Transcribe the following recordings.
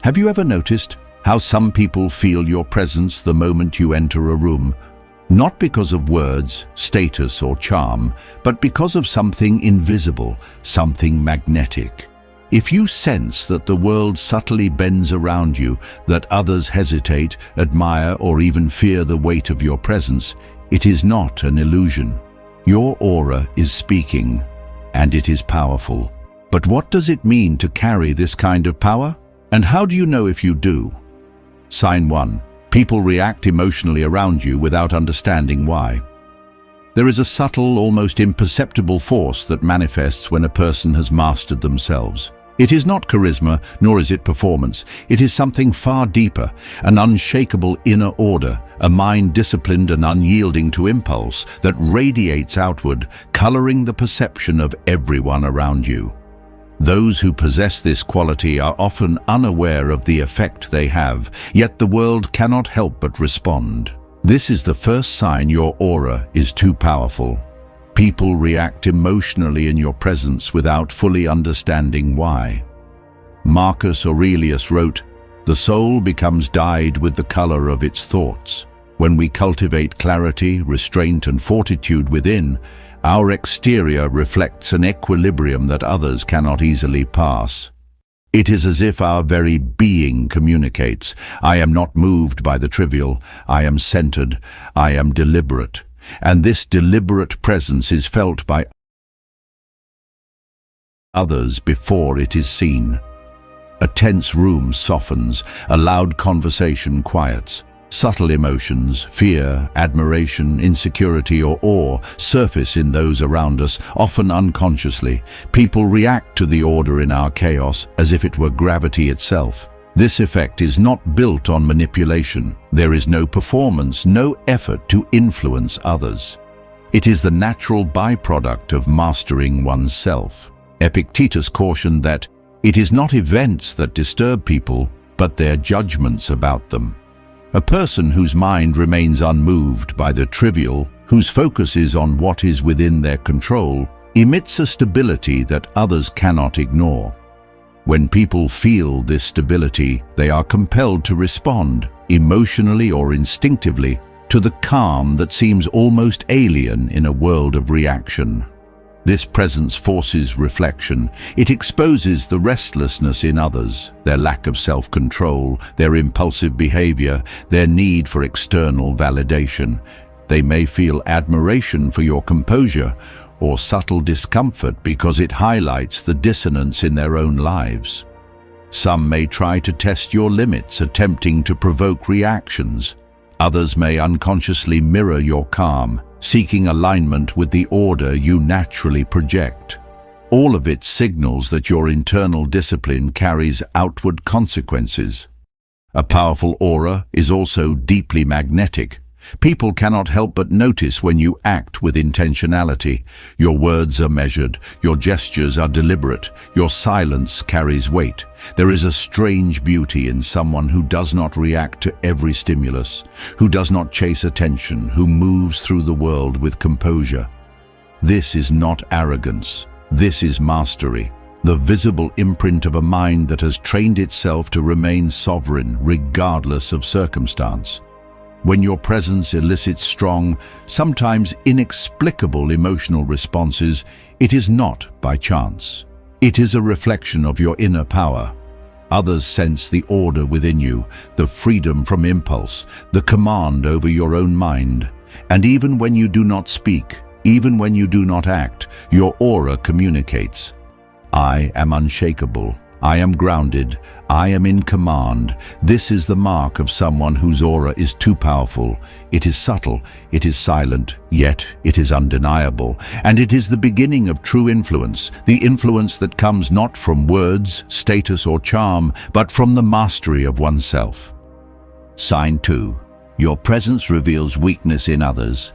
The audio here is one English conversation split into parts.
Have you ever noticed how some people feel your presence the moment you enter a room? Not because of words, status, or charm, but because of something invisible, something magnetic. If you sense that the world subtly bends around you, that others hesitate, admire, or even fear the weight of your presence, it is not an illusion. Your aura is speaking, and it is powerful. But what does it mean to carry this kind of power? And how do you know if you do? Sign 1. People react emotionally around you without understanding why. There is a subtle, almost imperceptible force that manifests when a person has mastered themselves. It is not charisma, nor is it performance. It is something far deeper, an unshakable inner order, a mind disciplined and unyielding to impulse that radiates outward, coloring the perception of everyone around you. Those who possess this quality are often unaware of the effect they have, yet the world cannot help but respond. This is the first sign your aura is too powerful. People react emotionally in your presence without fully understanding why. Marcus Aurelius wrote, "The soul becomes dyed with the color of its thoughts." When we cultivate clarity, restraint, and fortitude within, our exterior reflects an equilibrium that others cannot easily pass. It is as if our very being communicates, "I am not moved by the trivial, I am centered, I am deliberate." And this deliberate presence is felt by others before it is seen. A tense room softens, a loud conversation quiets. Subtle emotions, fear, admiration, insecurity, or awe surface in those around us, often unconsciously. People react to the order in our chaos as if it were gravity itself. This effect is not built on manipulation. There is no performance, no effort to influence others. It is the natural byproduct of mastering oneself. Epictetus cautioned that it is not events that disturb people, but their judgments about them. A person whose mind remains unmoved by the trivial, whose focus is on what is within their control, emits a stability that others cannot ignore. When people feel this stability, they are compelled to respond, emotionally or instinctively, to the calm that seems almost alien in a world of reaction. This presence forces reflection. It exposes the restlessness in others, their lack of self-control, their impulsive behavior, their need for external validation. They may feel admiration for your composure or subtle discomfort because it highlights the dissonance in their own lives. Some may try to test your limits, attempting to provoke reactions. Others may unconsciously mirror your calm, seeking alignment with the order you naturally project. All of it signals that your internal discipline carries outward consequences. A powerful aura is also deeply magnetic. People cannot help but notice when you act with intentionality. Your words are measured, your gestures are deliberate, your silence carries weight. There is a strange beauty in someone who does not react to every stimulus, who does not chase attention, who moves through the world with composure. This is not arrogance. This is mastery, the visible imprint of a mind that has trained itself to remain sovereign regardless of circumstance. When your presence elicits strong, sometimes inexplicable emotional responses, it is not by chance. It is a reflection of your inner power. Others sense the order within you, the freedom from impulse, the command over your own mind. And even when you do not speak, even when you do not act, your aura communicates. I am unshakable. I am grounded. I am in command. This is the mark of someone whose aura is too powerful. It is subtle, it is silent, yet it is undeniable. And it is the beginning of true influence, the influence that comes not from words, status, or charm, but from the mastery of oneself. Sign 2. Your presence reveals weakness in others.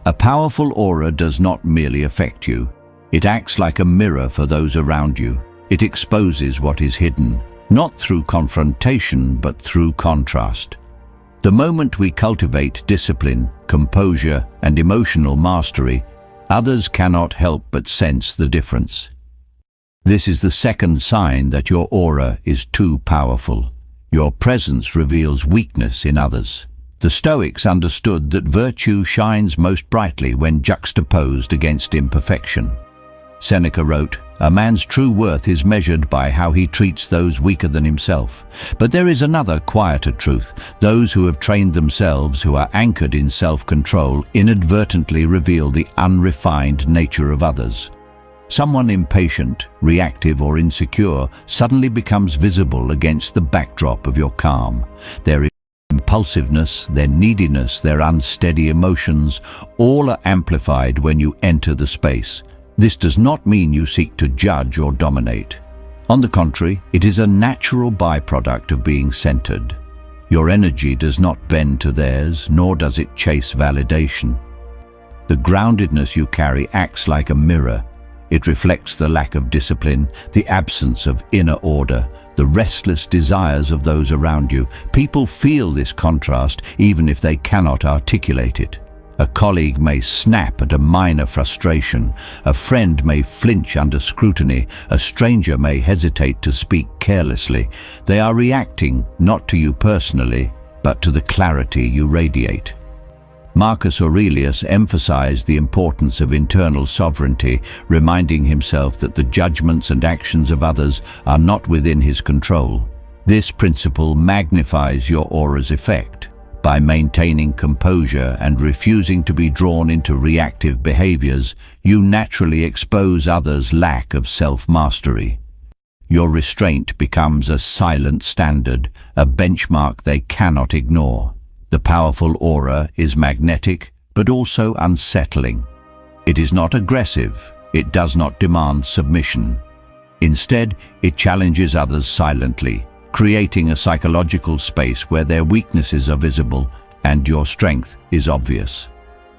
A powerful aura does not merely affect you. It acts like a mirror for those around you. It exposes what is hidden, not through confrontation, but through contrast. The moment we cultivate discipline, composure, and emotional mastery, others cannot help but sense the difference. This is the second sign that your aura is too powerful. Your presence reveals weakness in others. The Stoics understood that virtue shines most brightly when juxtaposed against imperfection. Seneca wrote, "A man's true worth is measured by how he treats those weaker than himself." But there is another, quieter truth. Those who have trained themselves, who are anchored in self-control, inadvertently reveal the unrefined nature of others. Someone impatient, reactive, or insecure suddenly becomes visible against the backdrop of your calm. Their impulsiveness, their neediness, their unsteady emotions, all are amplified when you enter the space. This does not mean you seek to judge or dominate. On the contrary, it is a natural byproduct of being centered. Your energy does not bend to theirs, nor does it chase validation. The groundedness you carry acts like a mirror. It reflects the lack of discipline, the absence of inner order, the restless desires of those around you. People feel this contrast even if they cannot articulate it. A colleague may snap at a minor frustration, a friend may flinch under scrutiny, a stranger may hesitate to speak carelessly. They are reacting not to you personally, but to the clarity you radiate. Marcus Aurelius emphasized the importance of internal sovereignty, reminding himself that the judgments and actions of others are not within his control. This principle magnifies your aura's effect. By maintaining composure and refusing to be drawn into reactive behaviors, you naturally expose others' lack of self-mastery. Your restraint becomes a silent standard, a benchmark they cannot ignore. The powerful aura is magnetic, but also unsettling. It is not aggressive, it does not demand submission. Instead, it challenges others silently, creating a psychological space where their weaknesses are visible and your strength is obvious.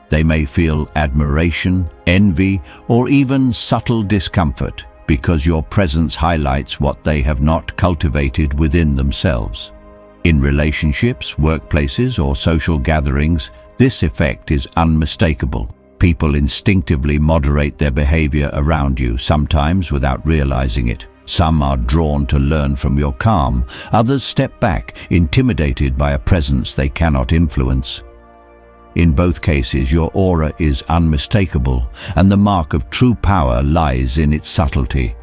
They may feel admiration, envy, or even subtle discomfort because your presence highlights what they have not cultivated within themselves. In relationships, workplaces, or social gatherings, this effect is unmistakable. People instinctively moderate their behavior around you, sometimes without realizing it. Some are drawn to learn from your calm, others step back, intimidated by a presence they cannot influence. In both cases, your aura is unmistakable, and the mark of true power lies in its subtlety.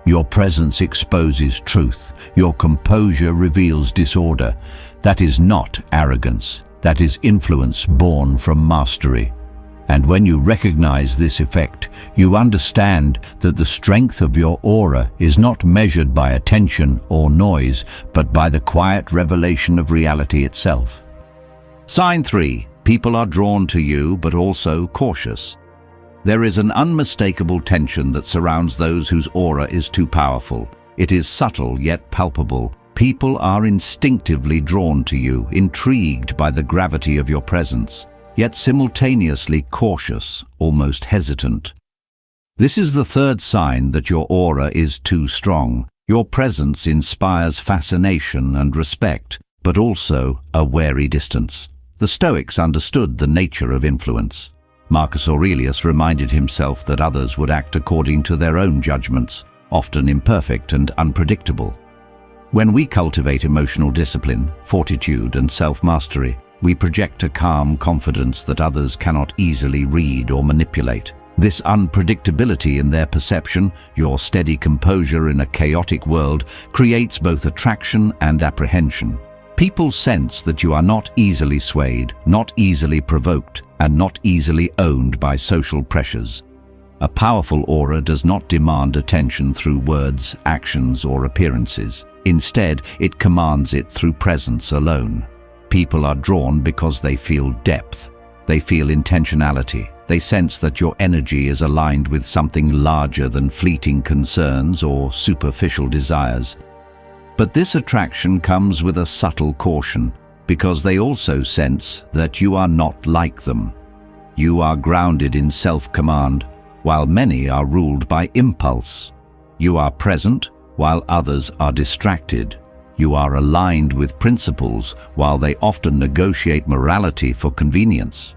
Your presence exposes truth. Your composure reveals disorder. That is not arrogance. That is influence born from mastery. And when you recognize this effect, you understand that the strength of your aura is not measured by attention or noise, but by the quiet revelation of reality itself. Sign 3. People are drawn to you, but also cautious. There is an unmistakable tension that surrounds those whose aura is too powerful. It is subtle yet palpable. People are instinctively drawn to you, intrigued by the gravity of your presence, yet simultaneously cautious, almost hesitant. This is the third sign that your aura is too strong. Your presence inspires fascination and respect, but also a wary distance. The Stoics understood the nature of influence. Marcus Aurelius reminded himself that others would act according to their own judgments, often imperfect and unpredictable. When we cultivate emotional discipline, fortitude, and self-mastery, we project a calm confidence that others cannot easily read or manipulate. This unpredictability in their perception, your steady composure in a chaotic world, creates both attraction and apprehension. People sense that you are not easily swayed, not easily provoked, and not easily owned by social pressures. A powerful aura does not demand attention through words, actions, or appearances. Instead, it commands it through presence alone. People are drawn because they feel depth. They feel intentionality. They sense that your energy is aligned with something larger than fleeting concerns or superficial desires. But this attraction comes with a subtle caution, because they also sense that you are not like them. You are grounded in self-command, while many are ruled by impulse. You are present, while others are distracted. You are aligned with principles, while they often negotiate morality for convenience.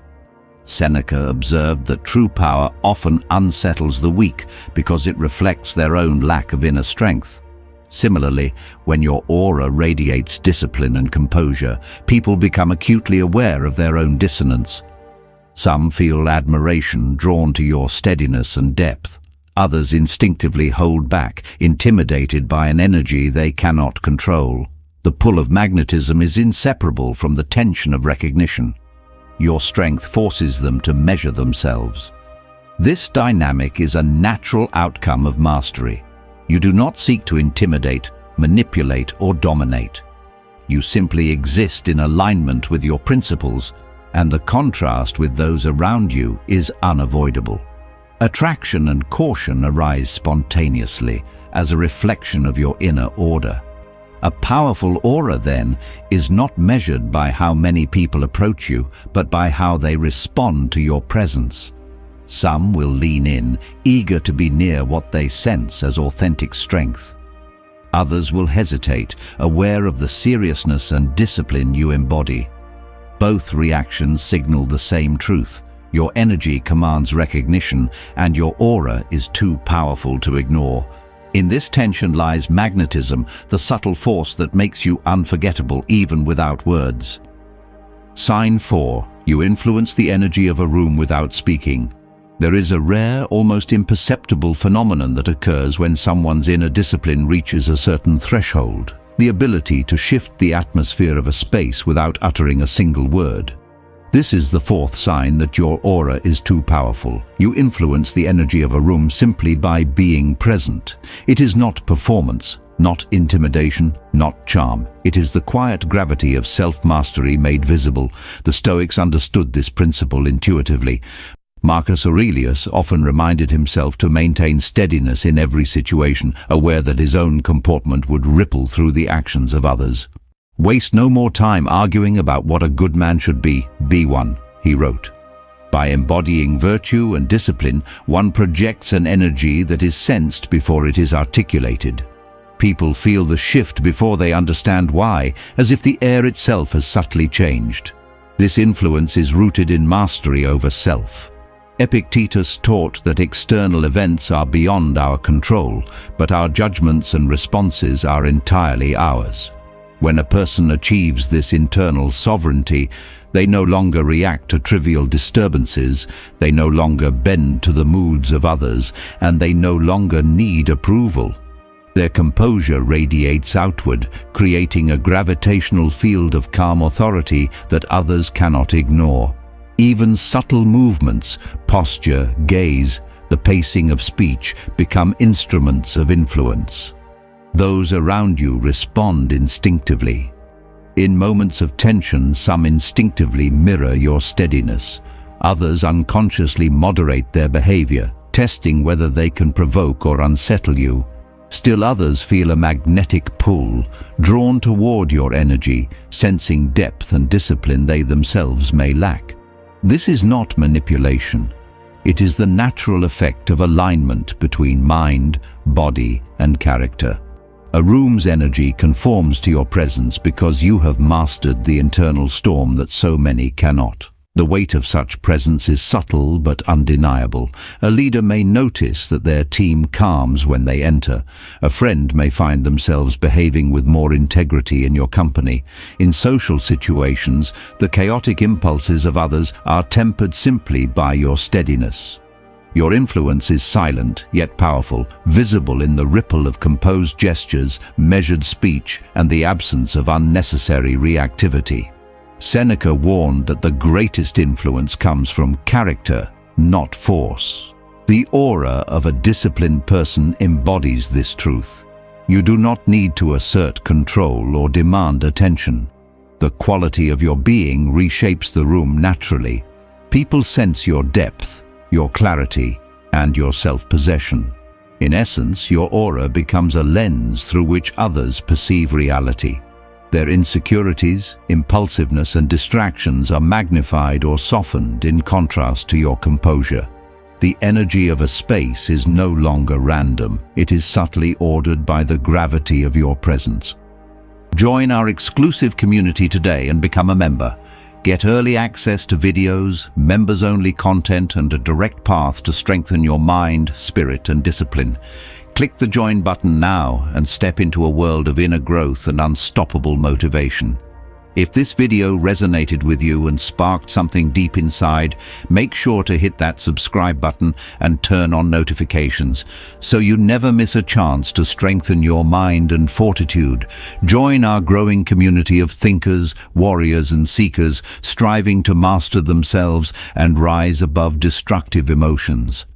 Seneca observed that true power often unsettles the weak because it reflects their own lack of inner strength. Similarly, when your aura radiates discipline and composure, people become acutely aware of their own dissonance. Some feel admiration, drawn to your steadiness and depth. Others instinctively hold back, intimidated by an energy they cannot control. The pull of magnetism is inseparable from the tension of recognition. Your strength forces them to measure themselves. This dynamic is a natural outcome of mastery. You do not seek to intimidate, manipulate, or dominate. You simply exist in alignment with your principles, and the contrast with those around you is unavoidable. Attraction and caution arise spontaneously as a reflection of your inner order. A powerful aura, then, is not measured by how many people approach you, but by how they respond to your presence. Some will lean in, eager to be near what they sense as authentic strength. Others will hesitate, aware of the seriousness and discipline you embody. Both reactions signal the same truth. Your energy commands recognition, and your aura is too powerful to ignore. In this tension lies magnetism, the subtle force that makes you unforgettable even without words. Sign 4. You influence the energy of a room without speaking. There is a rare, almost imperceptible phenomenon that occurs when someone's inner discipline reaches a certain threshold, the ability to shift the atmosphere of a space without uttering a single word. This is the 4th sign that your aura is too powerful. You influence the energy of a room simply by being present. It is not performance, not intimidation, not charm. It is the quiet gravity of self-mastery made visible. The Stoics understood this principle intuitively. Marcus Aurelius often reminded himself to maintain steadiness in every situation, aware that his own comportment would ripple through the actions of others. "Waste no more time arguing about what a good man should be one," he wrote. By embodying virtue and discipline, one projects an energy that is sensed before it is articulated. People feel the shift before they understand why, as if the air itself has subtly changed. This influence is rooted in mastery over self. Epictetus taught that external events are beyond our control, but our judgments and responses are entirely ours. When a person achieves this internal sovereignty, they no longer react to trivial disturbances, they no longer bend to the moods of others, and they no longer need approval. Their composure radiates outward, creating a gravitational field of calm authority that others cannot ignore. Even subtle movements, posture, gaze, the pacing of speech become instruments of influence. Those around you respond instinctively. In moments of tension, some instinctively mirror your steadiness. Others unconsciously moderate their behavior, testing whether they can provoke or unsettle you. Still others feel a magnetic pull, drawn toward your energy, sensing depth and discipline they themselves may lack. This is not manipulation. It is the natural effect of alignment between mind, body, and character. A room's energy conforms to your presence because you have mastered the internal storm that so many cannot. The weight of such presence is subtle but undeniable. A leader may notice that their team calms when they enter. A friend may find themselves behaving with more integrity in your company. In social situations, the chaotic impulses of others are tempered simply by your steadiness. Your influence is silent, yet powerful, visible in the ripple of composed gestures, measured speech, and the absence of unnecessary reactivity. Seneca warned that the greatest influence comes from character, not force. The aura of a disciplined person embodies this truth. You do not need to assert control or demand attention. The quality of your being reshapes the room naturally. People sense your depth, your clarity, and your self-possession. In essence, your aura becomes a lens through which others perceive reality. Their insecurities, impulsiveness, and distractions are magnified or softened in contrast to your composure. The energy of a space is no longer random. It is subtly ordered by the gravity of your presence. Join our exclusive community today and become a member. Get early access to videos, members-only content, and a direct path to strengthen your mind, spirit, and discipline. Click the join button now and step into a world of inner growth and unstoppable motivation. If this video resonated with you and sparked something deep inside, make sure to hit that subscribe button and turn on notifications so you never miss a chance to strengthen your mind and fortitude. Join our growing community of thinkers, warriors, and seekers striving to master themselves and rise above destructive emotions.